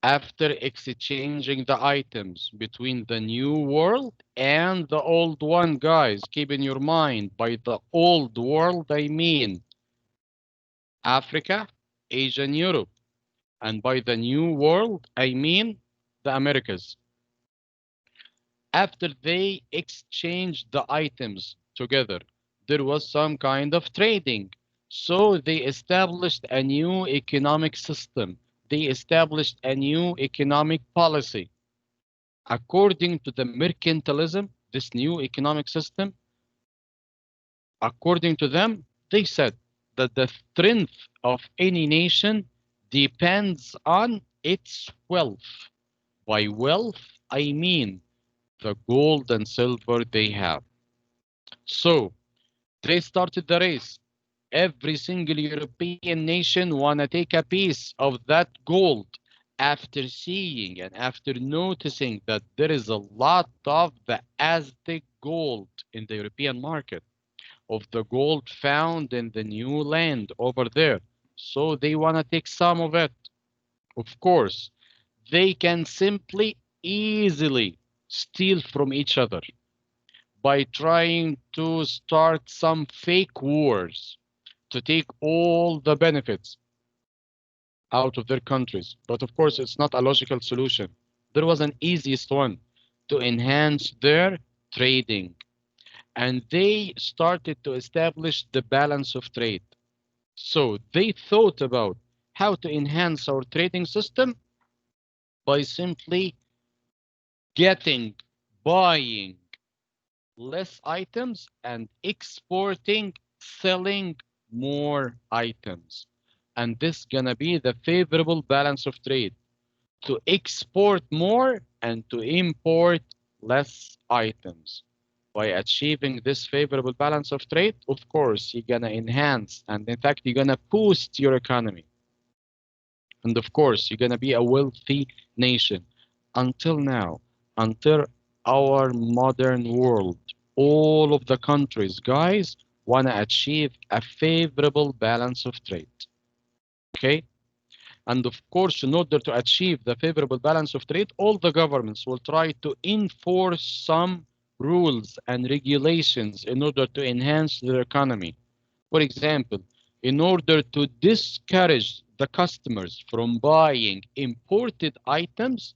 After exchanging the items between the new world and the old one, guys, keep in your mind, by the old world, I mean Africa, Asia, and Europe. And by the new world, I mean the Americas. After they exchanged the items together, there was some kind of trading. So they established a new economic system. They established a new economic policy. According to the mercantilism, this new economic system, according to them, they said that the strength of any nation depends on its wealth. By wealth, I mean the gold and silver they have. So they started the race. Every single European nation wanna take a piece of that gold after seeing and after noticing that there is a lot of the Aztec gold in the European market, of the gold found in the new land over there. So they wanna take some of it. Of course, they can simply easily steal from each other by trying to start some fake wars to take all the benefits out of their countries. But of course, it's not a logical solution. There was an easiest one to enhance their trading. And they started to establish the balance of trade. So they thought about how to enhance our trading system by simply getting, buying less items and exporting, selling more items. And this gonna be the favorable balance of trade, to export more and to import less items. By achieving this favorable balance of trade, of course, you're gonna enhance and in fact, you're gonna boost your economy. And of course, you're gonna be a wealthy nation. Until now, until our modern world, all of the countries, guys, wanna achieve a favorable balance of trade. Okay? And of course, in order to achieve the favorable balance of trade, all the governments will try to enforce some rules and regulations in order to enhance their economy. For example, in order to discourage the customers from buying imported items,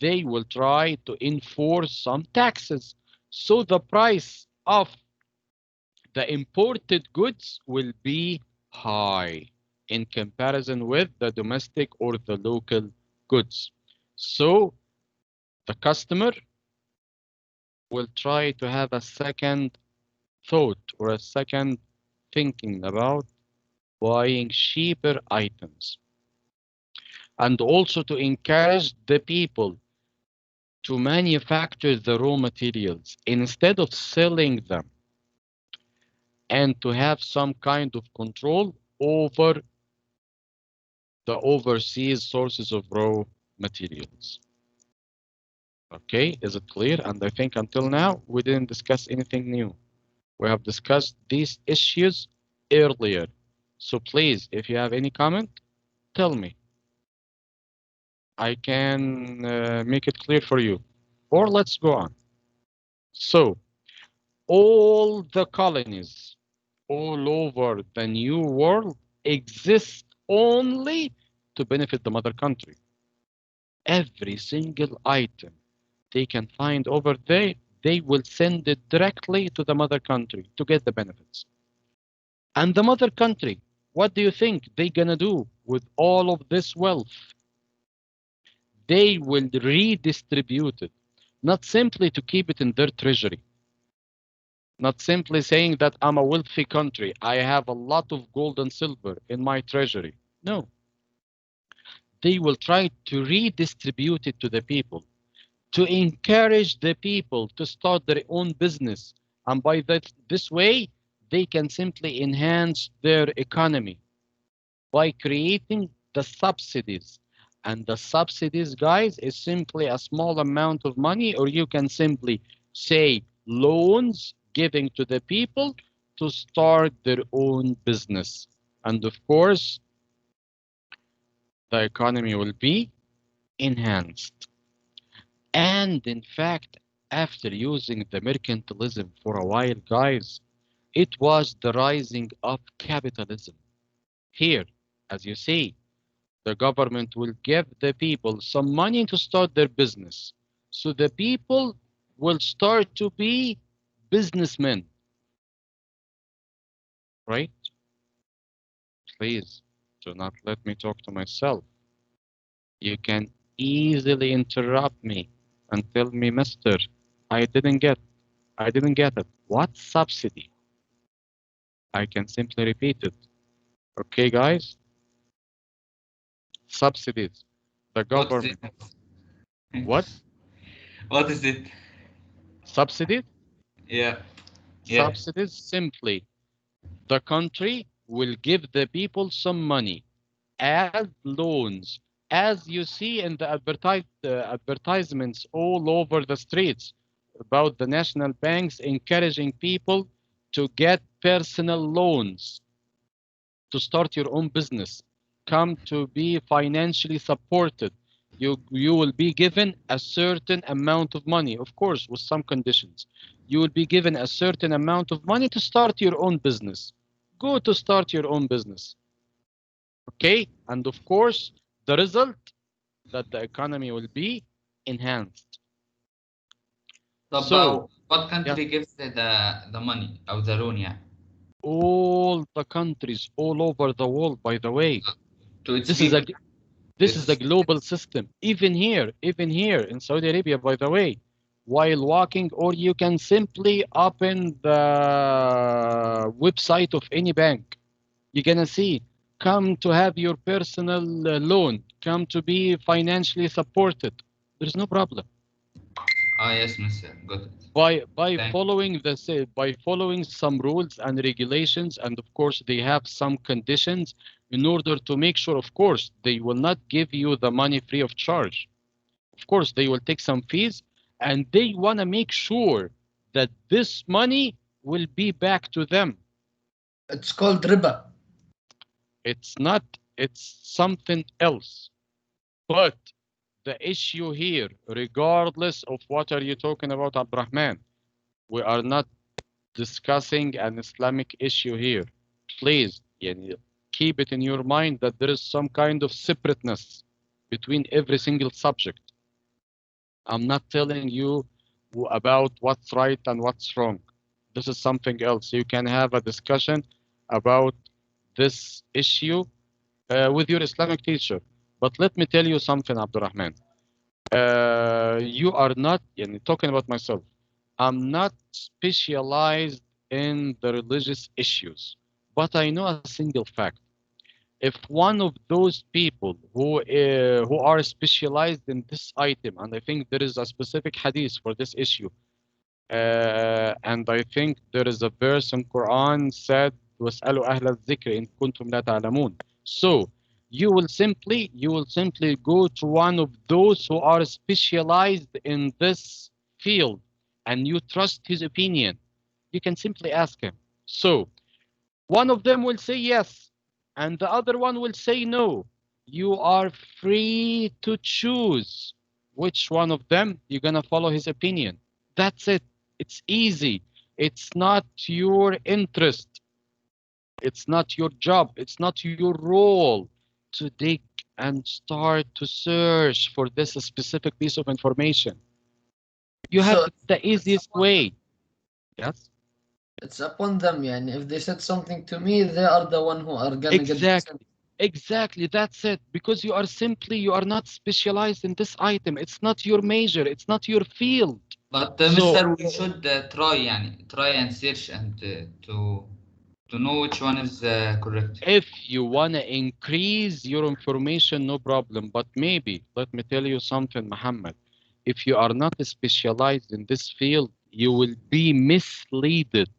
they will try to enforce some taxes. So the price of the imported goods will be high in comparison with the domestic or the local goods. So the customer will try to have a second thought or a second thinking about buying cheaper items, and also to encourage the people to manufacture the raw materials instead of selling them, and to have some kind of control over the overseas sources of raw materials. Okay, is it clear? And I think until now, we didn't discuss anything new. We have discussed these issues earlier. So please, if you have any comment, tell me. I can make it clear for you. Or let's go on. So, all the colonies all over the new world exist only to benefit the mother country. Every single item they can find over there, they will send it directly to the mother country to get the benefits. And the mother country, what do you think they're gonna do with all of this wealth? They will redistribute it, not simply to keep it in their treasury, not simply saying that I'm a wealthy country, I have a lot of gold and silver in my treasury. No, they will try to redistribute it to the people, to encourage the people to start their own business. And by this way, they can simply enhance their economy by creating the subsidies. And the subsidies, guys, is simply a small amount of money, or you can simply say loans giving to the people to start their own business. And of course, the economy will be enhanced. And in fact, after using the mercantilism for a while, guys, it was the rising of capitalism. Here, as you see, the government will give the people some money to start their business. So the people will start to be businessmen, right? Please do not let me talk to myself. You can easily interrupt me and tell me, Mister, I didn't get it. What subsidy? I can simply repeat it. Okay, guys? Subsidies. The What is it? government. What? What is it? Subsidies? Yeah. Yeah. Subsidies simply the country will give the people some money as loans, as you see in the advertisements all over the streets about the national banks encouraging people to get personal loans to start your own business, come to be financially supported. You will be given a certain amount of money, of course, with some conditions. You will be given a certain amount of money to start your own business. Go to start your own business. Okay? And of course, the result that the economy will be enhanced. طب So, what yeah, country gives the money أو the loan يعني all the countries all over the world, by the way, to its this is a people? this is the It's global system. Even here in Saudi Arabia, by the way, while walking, or you can simply open the website of any bank. You're gonna see, come to have your personal loan, come to be financially supported. There's no problem. yes, Mr. Got it. By Thank following by following some rules and regulations, and of course they have some conditions in order to make sure, of course, they will not give you the money free of charge. Of course, they will take some fees, and they want to make sure that this money will be back to them. It's called riba. It's not, it's something else. But the issue here, regardless of what are you talking about, Abdurrahman, we are not discussing an Islamic issue here. Please, keep it in your mind that there is some kind of separateness between every single subject. I'm not telling you about what's right and what's wrong. This is something else. You can have a discussion about this issue with your Islamic teacher. But let me tell you something, Abdurrahman. You are not, talking about myself, I'm not specialized in the religious issues, but I know a single fact. If one of those people who are specialized in this item, and I think there is a specific hadith for this issue, and I think there is a verse in Quran said, "وَاسْأَلُوا أَهْلَ الذِّكْرِ إِن كُنتُمْ لَا تَعْلَمُونَ." So you will simply go to one of those who are specialized in this field, and you trust his opinion. You can simply ask him. So one of them will say yes, and the other one will say no. You are free to choose which one of them you're going to follow his opinion. That's it. It's easy. It's not your interest. It's not your job. It's not your role to dig and start to search for this specific piece of information. You have So the easiest way. Yes? it's upon them, yani. If they said something to me, they are the one who are gonna get the Exactly. Exactly. That's it. Because you are not specialized in this item. It's not your major. It's not your field. But So Mr. We should try يعني try and search and to know which one is correct. if you want to increase your information, no problem. But maybe, let me tell you something, Muhammad. If you are not specialized in this field, you will be misleaded.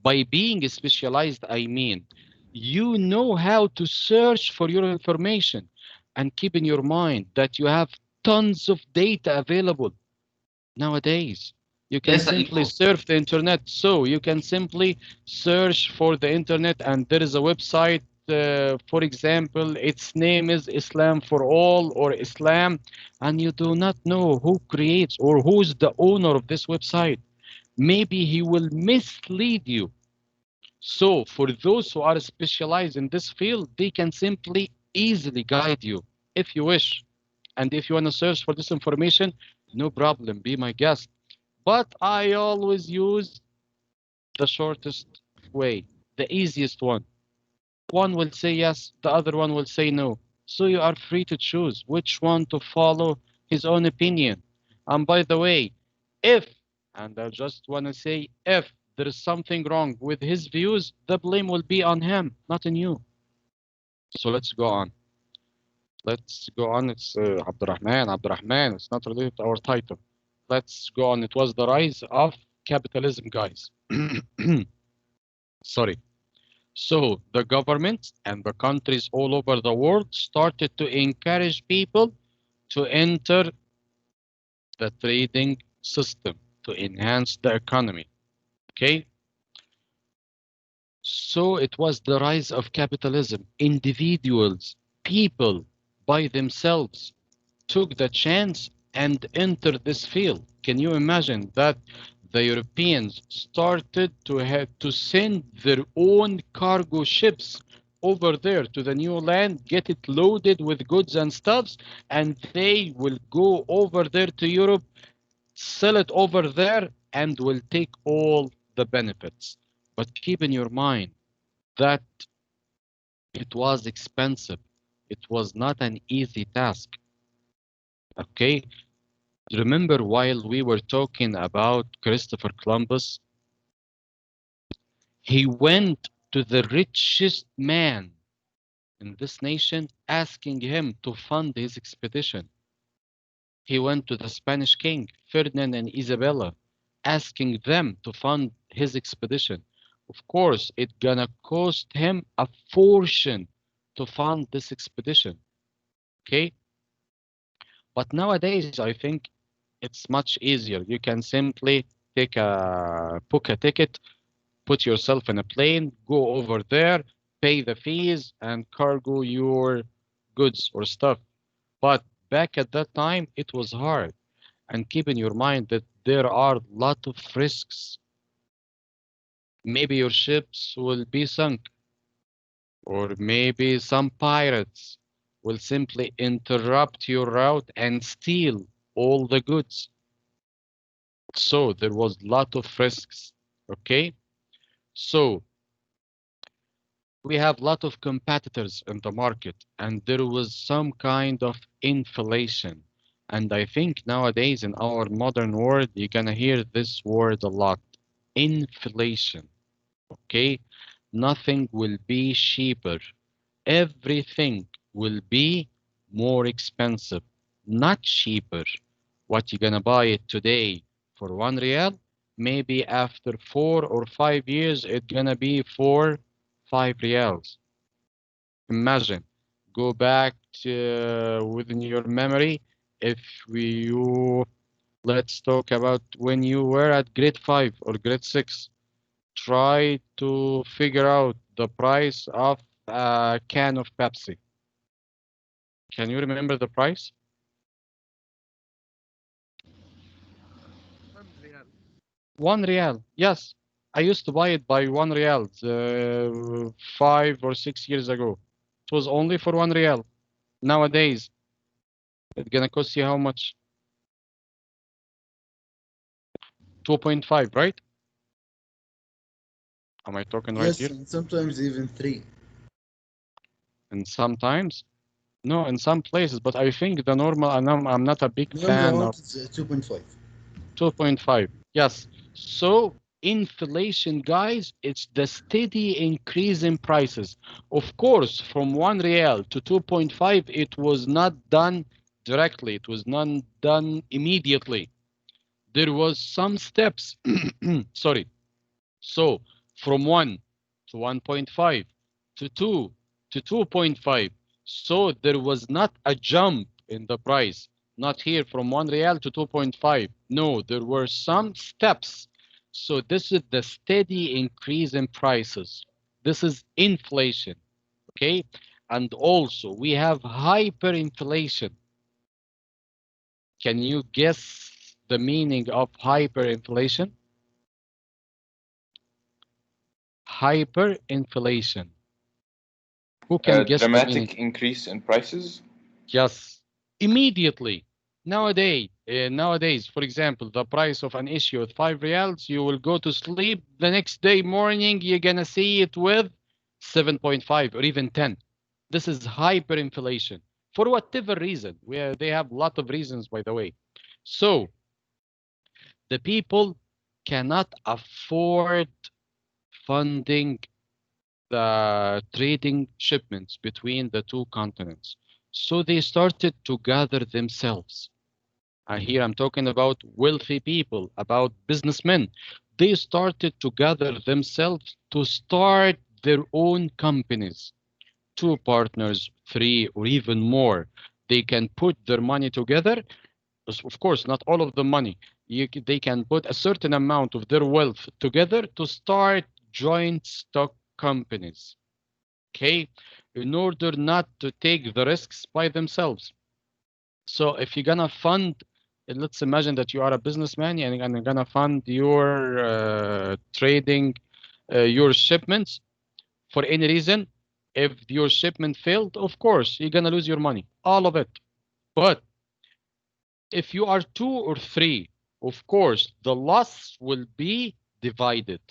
By being specialized, I mean, you know how to search for your information, and keep in your mind that you have tons of data available nowadays. You can Yes, I simply know. surf the internet. So you can simply search for the internet, and there is a website for example, its name is Islam for All or Islam, and you do not know who creates or who's the owner of this website. Maybe he will mislead you. So for those who are specialized in this field, they can simply easily guide you if you wish. And if you want to search for this information, no problem, be my guest. But I always use the shortest way, the easiest one. One will say yes, the other one will say no. So you are free to choose which one to follow his own opinion. And by the way, if, and I just want to say, if there is something wrong with his views, the blame will be on him, not on you. So let's go on. Let's go on. It's Abdurrahman. It's not related to our title. Let's go on. It was the rise of capitalism, guys. Sorry. So the government and the countries all over the world started to encourage people to enter the trading system to enhance the economy. Okay. So it was the rise of capitalism. Individuals, people by themselves took the chance and entered this field. Can you imagine that the Europeans started to have to send their own cargo ships over there to the new land, get it loaded with goods and stuffs, and they will go over there to Europe, sell it over there, and will take all the benefits. But keep in your mind that it was expensive. It was not an easy task. Okay, remember while we were talking about Christopher Columbus, he went to the richest man in this nation asking him to fund his expedition. He went to the Spanish king, Ferdinand and Isabella, asking them to fund his expedition. Of course, it's gonna cost him a fortune to fund this expedition, okay? But nowadays, I think it's much easier. You can simply book a ticket, put yourself in a plane, go over there, pay the fees, and cargo your goods or stuff. But back at that time, it was hard. And keep in your mind that there are a lot of risks. Maybe your ships will be sunk, or maybe some pirates will simply interrupt your route and steal all the goods. So there was a lot of risks, okay? So we have a lot of competitors in the market, and there was some kind of inflation. And I think nowadays in our modern world, you're gonna hear this word a lot, inflation, okay? Nothing will be cheaper. Everything will be more expensive, not cheaper. What you're gonna buy it today for 1 real, maybe after 4 or 5 years, it's gonna be for 5 reals. Imagine, go back to, within your memory, if let's talk about when you were at grade 5 or grade 6, try to figure out the price of a can of Pepsi. Can you remember the price? 1 real, yes. I used to buy it by 1 real 5 or 6 years ago. It was only for 1 real. Nowadays, it's gonna cost you how much? 2.5, right? Am I talking right Yes, here? and sometimes even 3. And sometimes, no, in some places, but I think the normal, I'm not a big fan No, of it's 2.5. 2.5. Yes. So inflation, guys, it's the steady increase in prices. Of course, from 1 real to 2.5, it was not done directly. It was not done immediately. There was some steps. Sorry. So from 1 to 1.5 to 2 to 2.5. So there was not a jump in the price, not here from 1 real to 2.5. No, there were some steps. So this is the steady increase in prices. This is inflation. Okay, and also we have hyperinflation. Can you guess the meaning of hyperinflation? Hyperinflation. Who can guess the meaning? Dramatic increase in prices. Yes, immediately. Nowadays, for example, the price of an issue with 5 reals, you will go to sleep. The next day morning, you're gonna see it with 7.5 or even 10. This is hyperinflation for whatever reason. They have a lot of reasons, by the way. So the people cannot afford funding the trading shipments between the two continents. So they started to gather themselves. And here I'm talking about wealthy people, about businessmen. They started to gather themselves to start their own companies. 2 partners, 3, or even more. They can put their money together. Of course, not all of the money. They can put a certain amount of their wealth together to start joint stock companies. Okay, in order not to take the risks by themselves. So if you're gonna fund, let's imagine that you are a businessman and you're gonna fund your trading, your shipments for any reason. If your shipment failed, of course, you're gonna lose your money, all of it. But if you are 2 or 3, of course, the loss will be divided.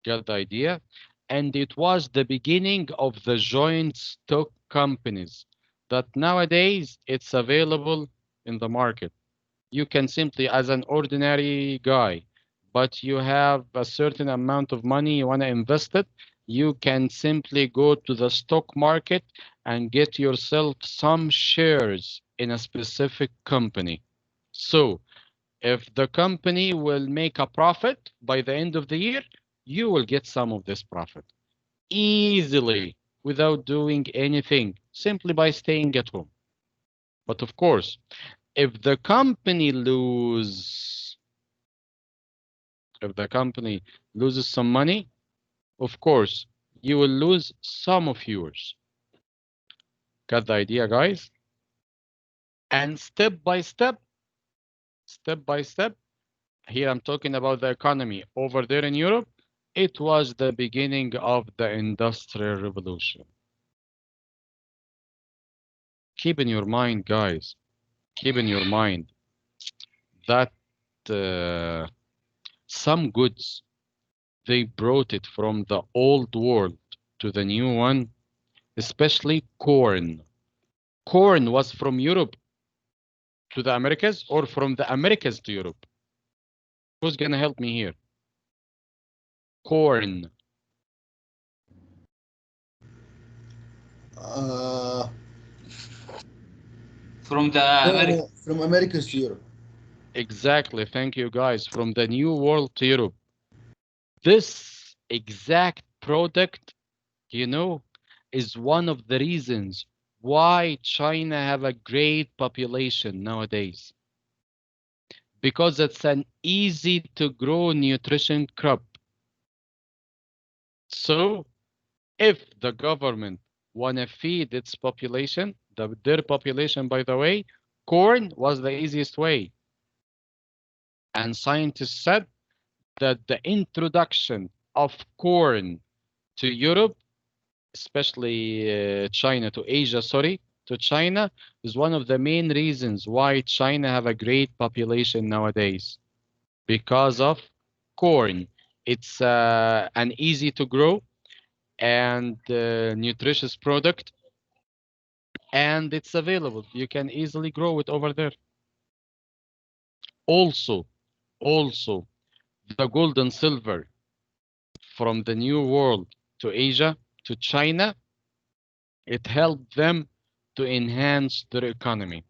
Get the idea? And it was the beginning of the joint stock companies that nowadays it's available in the market. You can simply, as an ordinary guy, but you have a certain amount of money, you want to invest it, you can simply go to the stock market and get yourself some shares in a specific company. So if the company will make a profit by the end of the year, you will get some of this profit easily without doing anything, simply by staying at home. But of course, if the company loses some money, of course, you will lose some of yours. Got the idea, guys? And step by step, here I'm talking about the economy. Over there in Europe, it was the beginning of the Industrial Revolution. Keep in your mind, guys, keep in your mind that some goods, they brought it from the old world to the new one, especially corn. Corn was from Europe to the Americas or from the Americas to Europe? Who's gonna help me here? Corn. From the America. From Americas to Europe. Exactly, thank you guys. From the New World to Europe. This exact product, you know, is one of the reasons why China have a great population nowadays. Because it's an easy to grow nutrition crop. So if the government want to feed its population, their population, by the way, corn was the easiest way. And scientists said that the introduction of corn to Europe, especially China, to Asia, sorry, to China, is one of the main reasons why China have a great population nowadays. Because of corn. It's an easy to grow and nutritious product, and it's available. You can easily grow it over there. Also, the gold and silver from the New World to Asia, to China, it helped them to enhance their economy.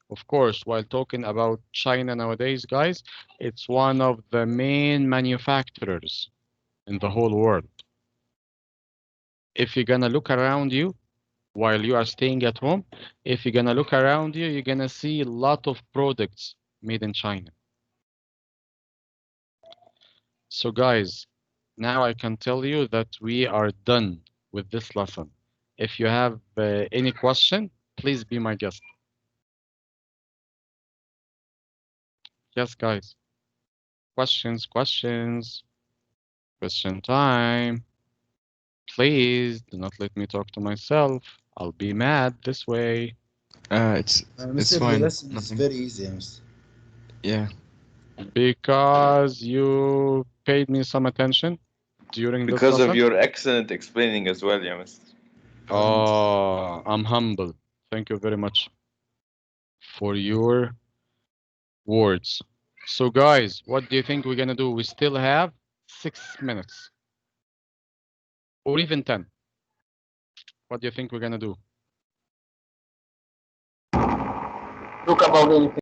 Of course, while talking about China nowadays, guys, it's one of the main manufacturers in the whole world. If you're gonna look around you while you are staying at home, if you're gonna look around you, you're gonna see a lot of products made in China. So guys, Now I can tell you that we are done with this lesson. If you have any question, please be my guest. Yes, guys. Questions. Question time. Please do not let me talk to myself. I'll be mad this way. It's Mr. fine. The lesson is Nothing. very easy, Mr. Yeah, Because you paid me some attention during this Because lesson. of your excellent explaining as well, yeah, Mr. Oh, I'm humble. Thank you very much for your words. So guys, what do you think we're gonna do? We still have 6 minutes or even 10. What do you think we're gonna do? Talk about anything.